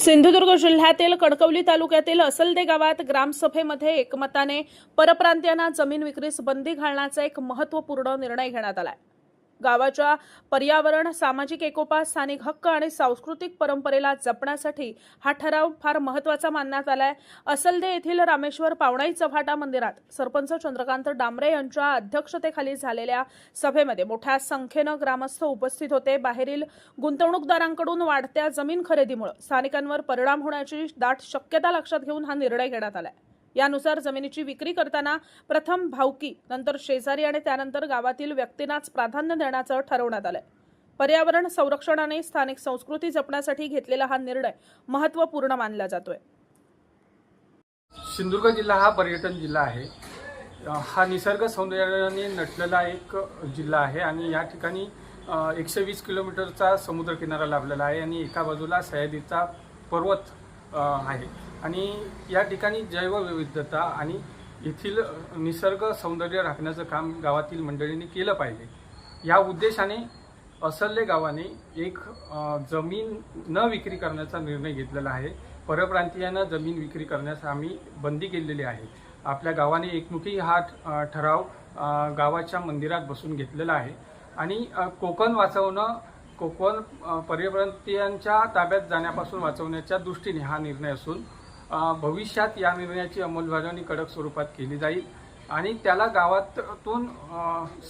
सिंधुदुर्ग जिल्ह्यातील कणकवली तालुक्यातील असलदे गावात ग्रामसभेमध्ये एकमताने परप्रांतीयांना जमीन विक्रीस बंदी घालण्याचा एक महत्त्वपूर्ण निर्णय घेण्यात आला. गावाच्या पर्यावरण, सामाजिक एकोपा, स्थानिक हक्क आणि सांस्कृतिक परंपरेला जपण्यासाठी हा ठराव फार महत्त्वाचा मानण्यात आलाय. असलदे येथील रामेश्वर पावणाई चव्हाटा मंदिरात सरपंच चंद्रकांत डांबरे यांच्या अध्यक्षतेखाली झालेल्या सभेमध्ये मोठ्या संख्येने ग्रामस्थ उपस्थित होते. बाहेरील गुंतवणूकदारांकडून वाढत्या जमीन खरेदीमुळे स्थानिकांवर परिणाम होण्याची दाट शक्यता लक्षात घेऊन हा निर्णय घेण्यात आलाय. यानुसार जमिनीची विक्री करताना प्रथम भावकी, नंतर शेजारी आणि त्यानंतर गावातील व्यक्तींनाच प्राधान्य देण्याचं ठरवण्यात आलंय. पर्यावरण संरक्षण आणि स्थानिक संस्कृती जपण्यासाठी घेतलेला हा निर्णय महत्त्वपूर्ण मानला जातोय. सिंधुदुर्ग जिल्हा हा पर्यटन जिल्हा आहे. हा निसर्ग सौंदर्याने नटलेला एक जिल्हा आहे आणि या ठिकाणी 120 किलोमीटरचा समुद्र किनारा लाभलेला आहे आणि एका बाजूला सह्याद्रीचा पर्वत आहे आणि या ठिकाणी जैवविविधता आणि येथील निसर्ग सौंदर्य राखण्याचं काम गावातील मंडळींनी केलं पाहिजे. या उद्देशाने असलदे गावाने एक जमीन न विक्री करण्याचा निर्णय घेतलेला आहे. परप्रांतीयांना जमीन विक्री करण्यास आम्ही बंदी केलेली आहे. आपल्या गावाने एकमुखी हा ठराव गावाच्या मंदिरात बसून घेतलेला आहे आणि कोकण वाचवणं, कोकण परप्रांतीयांच्या ताब्यात जाण्यापासून वाचवण्याच्या दृष्टीने हा निर्णय असून भविष्यात या निर्णयाची अंमलबजावणी कडक स्वरूपात केली जाईल आणि त्याला गावातून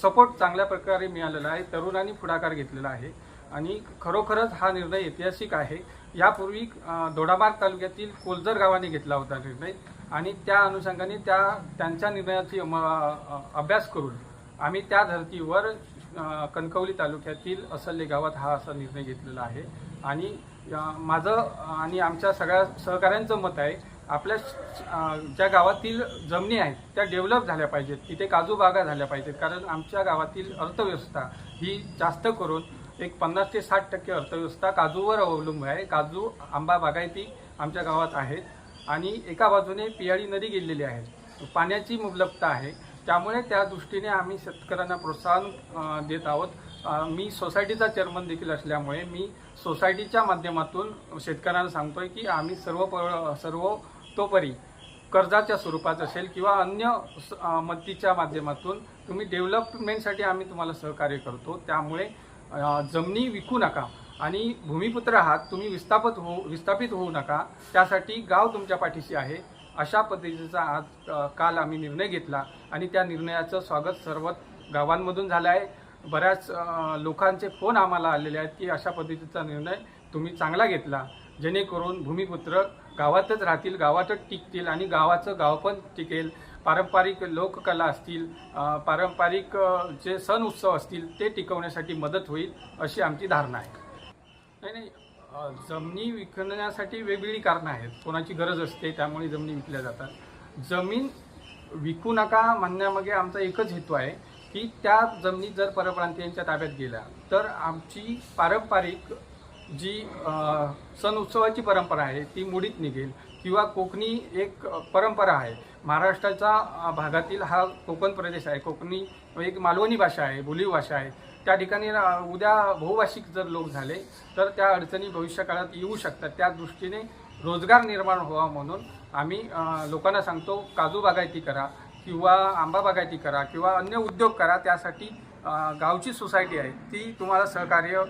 सपोर्ट चांगल्या प्रकारे मिळालेला आहे. तरुणांनी पुढाकार घेतलेला आहे आणि खरोखरच हा निर्णय ऐतिहासिक आहे. यापूर्वी दोडामार्ग तालुक्यातील कोलजर गावाने घेतला होता निर्णय आणि त्या अनुषंगाने त्यांच्या निर्णयाची अभ्यास करून आम्ही त्या धर्तीवर कणकवली तालुक्यातील असलदे गावात हा असा निर्णय घेतलेला आहे. आणि माझं आणि आमच्या सगळ्या सहकाऱ्यांचं मत आहे, आपल्या ज्या गावातील जमिनी आहेत त्या डेव्हलप झाल्या पाहिजेत, तिथे काजू बागा झाल्या पाहिजेत. कारण आमच्या गावातील अर्थव्यवस्था ही जास्त करून एक 50 ते 60% अर्थव्यवस्था काजूवर अवलंबून आहे. काजू, आंबा बागायती आमच्या गावात आहेत आणि एका बाजूने पियाळी नदी गेलेली आहे, पाण्याची मुबलकता आहे. त्यामुळे त्या दृष्टीने आम्ही शेतकऱ्यांना प्रोत्साहन देत आहोत. मी सोसायटीचा चेअरमन देखील असल्यामुळे मी सोसायटीच्या माध्यमातून शेतकऱ्यांना सांगतोय की आम्ही सर्वतोपरी कर्जाच्या स्वरूपात असेल किंवा अन्य मदतीच्या माध्यमातून तुम्ही डेव्हलपमेंटसाठी आम्ही तुम्हाला सहकार्य करतो. त्यामुळे जमिनी विकू नका आणि भूमिपुत्र आहात, तुम्ही विस्थापित होऊ नका. त्यासाठी गाव तुमच्या पाठीशी आहे. अशा पद्धतीचा आज काल आम्ही निर्णय घेतला आणि त्या निर्णयाचं स्वागत सर्व गावांमधून झालं आहे. बऱ्याच लोकांचे फोन आम्हाला आलेले आहेत की अशा पद्धतीचा निर्णय तुम्ही चांगला घेतला, जेणेकरून भूमिपुत्र गावातच राहतील, गावातच टिकतील आणि गावाचं गाव पण टिकेल. पारंपरिक लोककला असतील, पारंपरिक जे सण उत्सव असतील ते टिकवण्यासाठी मदत होईल अशी आमची धारणा आहे. नाही, जमिनी विकण्यासाठी वेगवेगळी कारणं आहेत. कोणाची गरज असते त्यामुळे जमिनी विकल्या जातात. जमीन विकू नका म्हणण्यामागे आमचा एकच हेतू आहे की त्या जमिनी जर परप्रांतीयांच्या ताब्यात गेल्या तर आमची पारंपरिक जी सण उत्सवाची परंपरा आहे ती मुडीत निघेल. किंवा कोकणी एक परंपरा आहे, महाराष्ट्राच्या भागातील हा कोकण प्रदेश आहे, कोकणी एक मालवणी भाषा आहे, बोलीव भाषा आहे. त्या ठिकाणी उद्या बहुभाषिक जर लोक झाले तर त्या अडचणी भविष्यकाळात येऊ शकतात. त्या दृष्टीने रोजगार निर्माण व्हावा म्हणून आम्ही लोकांना सांगतो, काजू बागायती करा किंवा आंबा बागायती करा किंवा अन्य उद्योग करा. त्यासाठी गावची सोसायटी आहे ती तुम्हाला सहकार्य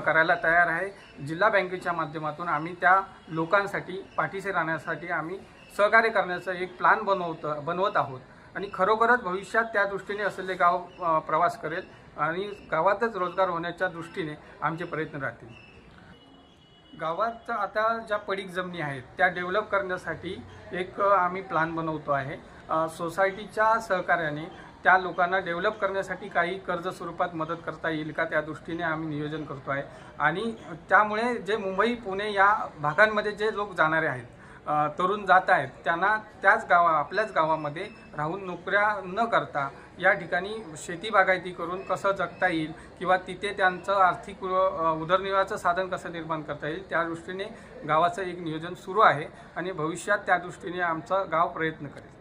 करायला तयार आहे. जिल्हा बँकेच्या माध्यमातून आम्ही त्या लोकांसाठी पाठीशी राहण्यासाठी आम्ही सहकार्य करण्याचा एक प्लॅन बनवत आहोत आणि खरोखरच भविष्यात त्या दृष्टीने असलेले गाव प्रवास करेल आणि गावातच रोजगार होण्याच्या दृष्टीने आमचे प्रयत्न राहतील. गावात आता ज्या पडीक जमिनी आहेत त्या डेव्हलप करण्यासाठी एक आम्ही प्लॅन बनवतो आहे. सोसायटीच्या सहकार्याने त्या लोकांना डेव्हलप करण्यासाठी काही कर्ज स्वरूपात मदत करता येईल का त्या दृष्टीने आम्ही नियोजन करतो आहे. आणि त्यामुळे जे मुंबई, पुणे या भागांमध्ये जे लोक जाणारे आहेत, तरुण जात आहेत, त्यांना आपल्याच गावामध्ये राहून नोकऱ्या न करता या ठिकाणी शेती बागायती करून कसं जगता येईल किंवा तिथे त्यांचं आर्थिक उदरनिर्वाहाचं साधन कसं निर्माण करता येईल त्या दृष्टीने गावाचं एक नियोजन सुरू आहे आणि भविष्यात त्या दृष्टीने आमचं गाव प्रयत्न करेल.